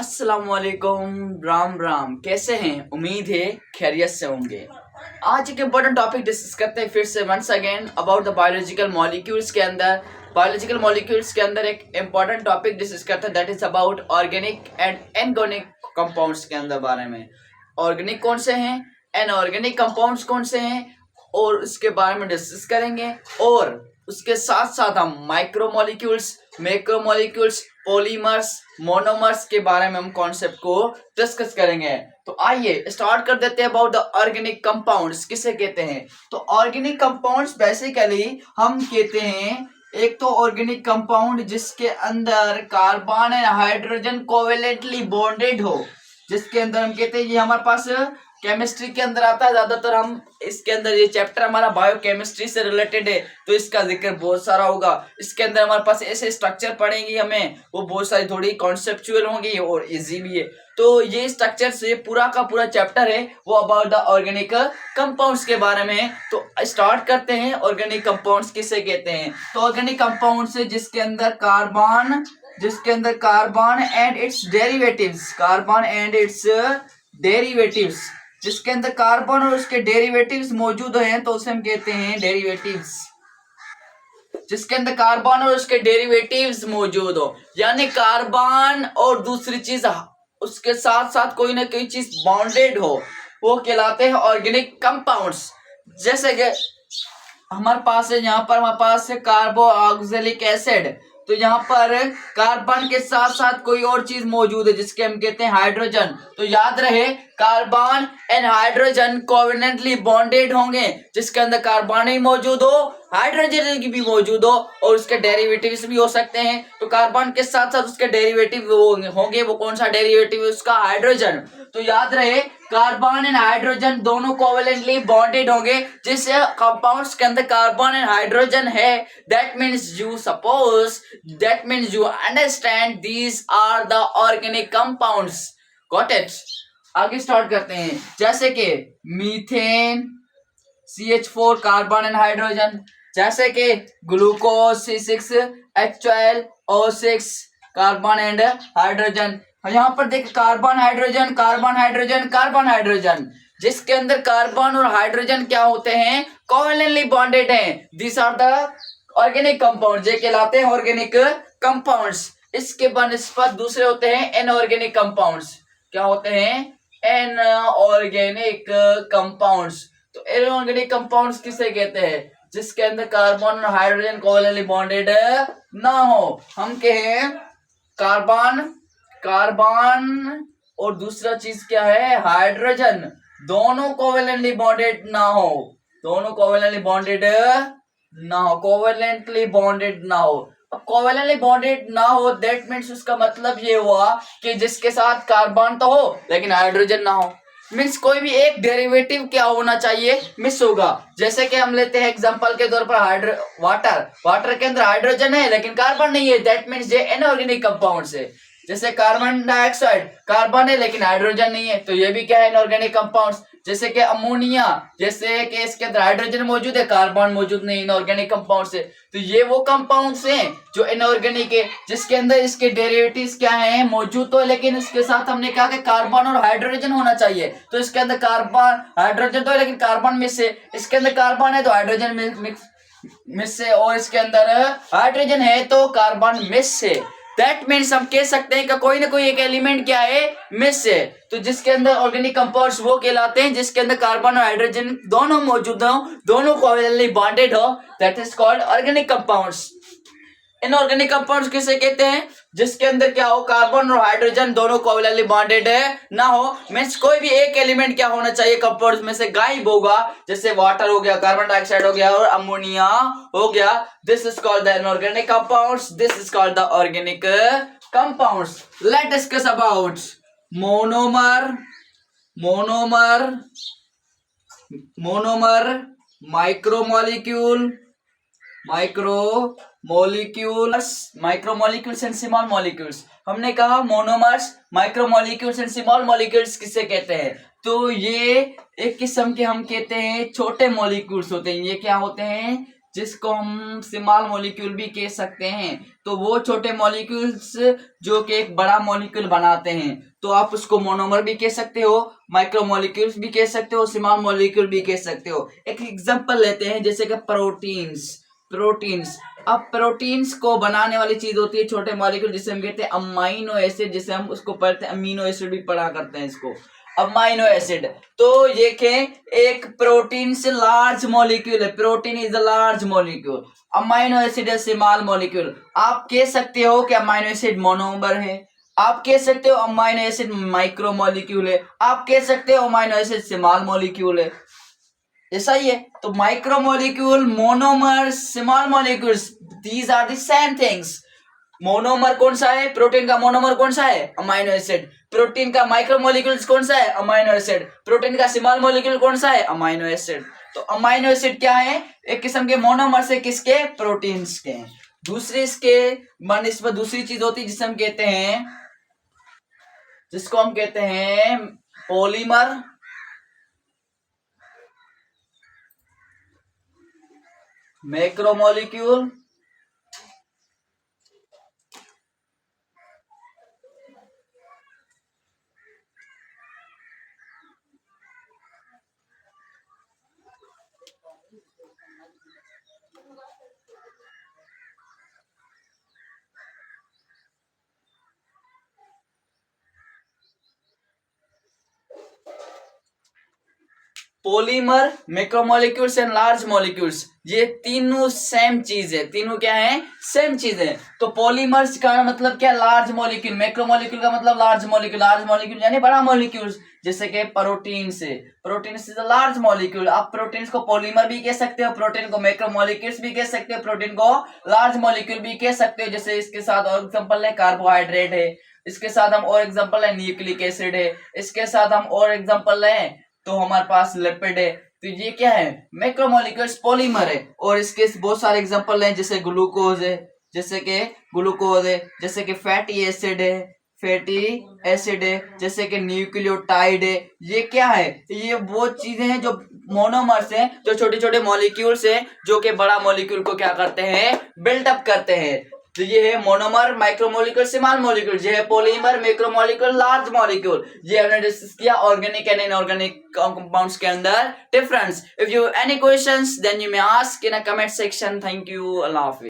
अस्सलामुअलैकुम, राम राम। कैसे हैं? उम्मीद है खैरियत से होंगे। आज एक इम्पोर्टेंट टॉपिक डिस्कस करते हैं फिर से once again about the biological molecules के अंदर। बायोलॉजिकल मॉलिक्यूल्स के अंदर एक इम्पोर्टेंट टॉपिक डिस्कस करते हैं, that is about organic and inorganic compounds के अंदर बारे में। ऑर्गेनिक कौन से हैं, इनऑर्गेनिक कंपाउंड्स कौन से हैं, और उसके बारे में डिस्कस करेंगे। और उसके साथ साथ हम माइक्रोमोलिक्यूल्स, मैक्रोमोलिक्यूल्स, पॉलीमर्स, मोनोमर्स के बारे में हम कॉन्सेप्ट को डिस्कस करेंगे। तो आइए स्टार्ट कर देते हैं अबाउट द ऑर्गेनिक कंपाउंड्स। किसे कहते हैं? तो ऑर्गेनिक कंपाउंड्स बेसिकली हम कहते हैं एक तो ऑर्गेनिक कंपाउंड जिसके अंदर carbon and hydrogen covalently bonded हो, जिसके अंदर हम कहते हैं ये हमारे पास केमिस्ट्री के अंदर आता है। ज्यादातर हम इसके अंदर, ये चैप्टर हमारा बायोकेमिस्ट्री से रिलेटेड है तो इसका जिक्र बहुत सारा होगा। इसके अंदर हमारे पास ऐसे स्ट्रक्चर पढ़ेंगे हमें, वो बहुत सारी थोड़ी कॉन्सेप्चुअल होंगी और इजी भी है। तो ये स्ट्रक्चर से पूरा का पूरा चैप्टर है वो अबाउट द ऑर्गेनिक कंपाउंड्स के बारे में। तो स्टार्ट करते हैं। ऑर्गेनिक कंपाउंड्स किसे कहते हैं? तो ऑर्गेनिक कंपाउंड्स है जिसके अंदर कार्बन एंड इट्स डेरिवेटिव्स, जिसके अंदर कार्बन और उसके डेरिवेटिव्स मौजूद हैं तो उसे हम कहते हैं डेरिवेटिव्स। जिसके अंदर कार्बन और उसके डेरिवेटिव्स मौजूद हो, यानी कार्बन और दूसरी चीज उसके साथ साथ कोई ना कोई चीज बॉन्डेड हो, वो कहलाते हैं ऑर्गेनिक कंपाउंड्स। जैसे कि हमारे पास है, यहाँ पर हमारे पास है कार्बोक्सिलिक एसिड, तो यहाँ पर कार्बन के साथ साथ कोई और चीज मौजूद है जिसके हम कहते हैं हाइड्रोजन। तो याद रहे carbon and hydrogen covalently bonded होंगे, जिसके अंदर कार्बन भी मौजूद हो, हाइड्रोजन की भी मौजूद हो और उसके डेरिवेटिव्स भी हो सकते हैं। तो कार्बन के साथ साथ उसके डेरिवेटिव होंगे, वो कौन सा डेरिवेटिव है उसका? हाइड्रोजन। तो याद रहे कार्बन एंड हाइड्रोजन दोनों कोवेलेंटली बॉन्डेड होंगे। जिस कंपाउंड्स के अंदर कार्बन एंड हाइड्रोजन है, that means you understand these are the organic compounds. Got it? आगे स्टार्ट करते हैं। जैसे कि methane CH4 carbon and hydrogen, जैसे कि glucose C6H12O6 carbon and hydrogen. यहाँ पर देख कार्बन हाइड्रोजन, जिसके अंदर कार्बन और हाइड्रोजन क्या होते हैं? कोवेलेंटली बॉन्डेड हैं। This are the organic compound, ये कहलाते हैं ऑर्गेनिक कंपाउंड्स। इसके बनस्पत दूसरे होते हैं इनऑर्गेनिक कंपाउंड्स। क्या होते हैं? Inorganic compounds. तो इनऑर्गेनिक कंपाउंड्स किसे कहते हैं? जिसके अंदर कार्बन और हाइड्रोजन कोवेलेंटली बॉन्डेड ना हो। हम कहें कार्बन और दूसरा चीज क्या है? हाइड्रोजन, दोनों कोवेलेंटली बॉन्डेड ना हो, कोवेलेंटली बॉन्डेड ना हो। दैट मीन्स उसका मतलब ये हुआ कि जिसके साथ कार्बन तो हो लेकिन हाइड्रोजन ना हो। मीन्स कोई भी एक डेरिवेटिव क्या होना चाहिए? मिस होगा। जैसे कि हम लेते हैं एग्जांपल के तौर पर वाटर के अंदर हाइड्रोजन है लेकिन कार्बन नहीं है, दैट मीन्स ये इनऑर्गेनिक कंपाउंड्स है। जैसे कार्बन डाइऑक्साइड, कार्बन है लेकिन हाइड्रोजन नहीं है, तो ये भी क्या है? Inorganic compounds. जैसे कि अमोनिया, जैसे कि इसके अंदर हाइड्रोजन मौजूद है, कार्बन मौजूद नहीं, इनऑर्गेनिक कंपाउंड्स है। तो ये वो कंपाउंड्स हैं जो इनऑर्गेनिक है, जिसके अंदर इसके डेरिवेटिव्स क्या हैं? मौजूद तो, लेकिन इसके साथ हमने कहा कि कार्बन और हाइड्रोजन होना चाहिए। तो इसके अंदर कार्बन हाइड्रोजन तो है लेकिन कार्बन मिस है, इसके अंदर कार्बन है तो हाइड्रोजन मिस है, और इसके अंदर हाइड्रोजन है तो कार्बन मिस है। दैट मीन्स हम कह सकते हैं कि कोई ना कोई एक एलिमेंट क्या है? मिस है। तो जिसके अंदर ऑर्गेनिक कंपाउंड्स वो कहलाते हैं जिसके अंदर कार्बन और हाइड्रोजन दोनों मौजूद हो, दोनों कोवेलेंटली बॉन्डेड हो, that is called organic compounds. Inorganic compounds किसे कहते हैं? जिसके अंदर क्या हो? कार्बन और हाइड्रोजन दोनों कोवेलेंटली बॉन्डेड है ना हो। मीन्स कोई भी एक एलिमेंट क्या होना चाहिए? कंपाउंड्स में से गायब होगा। जैसे वाटर हो गया, कार्बन डाइऑक्साइड हो गया और अमोनिया हो गया। This is called the inorganic compounds, this is called the organic compounds. Let discuss about monomer, micromolecules and small molecules. हमने कहा monomers, micromolecules and small molecules किसे कहते हैं? तो ये एक किस्म के हम कहते हैं छोटे मॉलिक्यूल्स होते हैं। ये क्या होते हैं? जिसको हम स्मॉल मॉलिक्यूल भी कह सकते हैं। तो वो छोटे मॉलिक्यूल्स जो कि एक बड़ा मॉलिक्यूल बनाते हैं, तो आप उसको मोनोमर भी कह सकते हो, माइक्रो मॉलिक्यूल्स भी कह सकते हो, स्मॉल मॉलिक्यूल भी कह सकते हो। एक एग्जांपल लेते हैं, जैसे कि प्रोटीन्स। अब प्रोटीन्स को बनाने वाली चीज होती है छोटे मॉलिक्यूल, जिसे हम कहते हैं अमीनो एसिड, जिसे हम उसको पढ़ते हैं अमीनो एसिड भी पढ़ा करते हैं इसको, अमीनो एसिड। तो ये के एक प्रोटीन से लार्ज मॉलिक्यूल है, protein is a large molecule, amino acid है स्मॉल मॉलिक्यूल। आप कह सकते हो कि अमीनो एसिड मोनोमर है, आप कह सकते हो अमीनो एसिड माइक्रो मॉलिक्यूल है, आप कह सकते हो अमीनो एसिड स्मॉल मॉलिक्यूल है। ऐसा ही है। तो micro molecule, monomer, small molecules, these are the same things. Monomer कौन सा है? प्रोटीन का मोनोमर कौन सा है? Amino acid. प्रोटीन का माइक्रो मॉलिक्यूल्स कौन सा है? Amino acid. प्रोटीन का स्मॉल मॉलिक्यूल कौन सा है? Amino acid. तो अमीनो एसिड क्या है? एक किस्म के मोनोमर से, किसके? प्रोटीन्स के। दूसरी इसके बनस्पत दूसरी चीज होती है जिसे हम कहते हैं, जिसको हम कहते हैं polymer, macromolecule, polymer, macromolecules and large molecules, ये तीनों सेम चीज है। तीनों क्या है? सेम चीज है। तो पॉलीमर्स का मतलब क्या? Large molecule. मैक्रोमोलिक्यूल का मतलब लार्ज मॉलिक्यूल। लार्ज मॉलिक्यूल यानी बड़ा मॉलिक्यूल्स, जैसे कि प्रोटीन से। Protein is a large molecule. आप प्रोटीन को पॉलीमर भी कह सकते हो, प्रोटीन को मैक्रोमोलिक्यूल्स भी कह सकते हो, प्रोटीन को लार्ज मॉलिक्यूल भी कह सकते हो। जैसे इसके साथ और एग्जांपल है कार्बोहाइड्रेट है, इसके साथ हम और एग्जांपल है न्यूक्लिक एसिड है, इसके साथ हम और एग्जांपल है तो हमारे पास लिपिड है। तो ये क्या है? मैक्रोमोलिक्यूल्स, पॉलीमर है। और इसके बहुत सारे एग्जांपल हैं, जैसे ग्लूकोज है, जैसे कि फैटी एसिड है, जैसे कि न्यूक्लियोटाइड है। ये क्या है? ये वो चीजें हैं जो मोनोमर्स हैं, जो छोटे छोटे मॉलिक्यूल्स हैं, जो कि बड़ा मॉलिक्यूल को क्या करते हैं? बिल्डअप करते हैं। तो ये है मोनोमर, माइक्रोमोलिक्यूल, स्मॉल मॉलिक्यूल। ये है पॉलीमर, मैक्रोमोलिक्यूल, लार्ज मॉलिक्यूल। ये हमने डिस्कस किया ऑर्गेनिक एंड इनऑर्गेनिक कंपाउंड्स के अंदर difference. If you any questions then you may ask in a comment section. Thank you. अल्लाह हाफिज।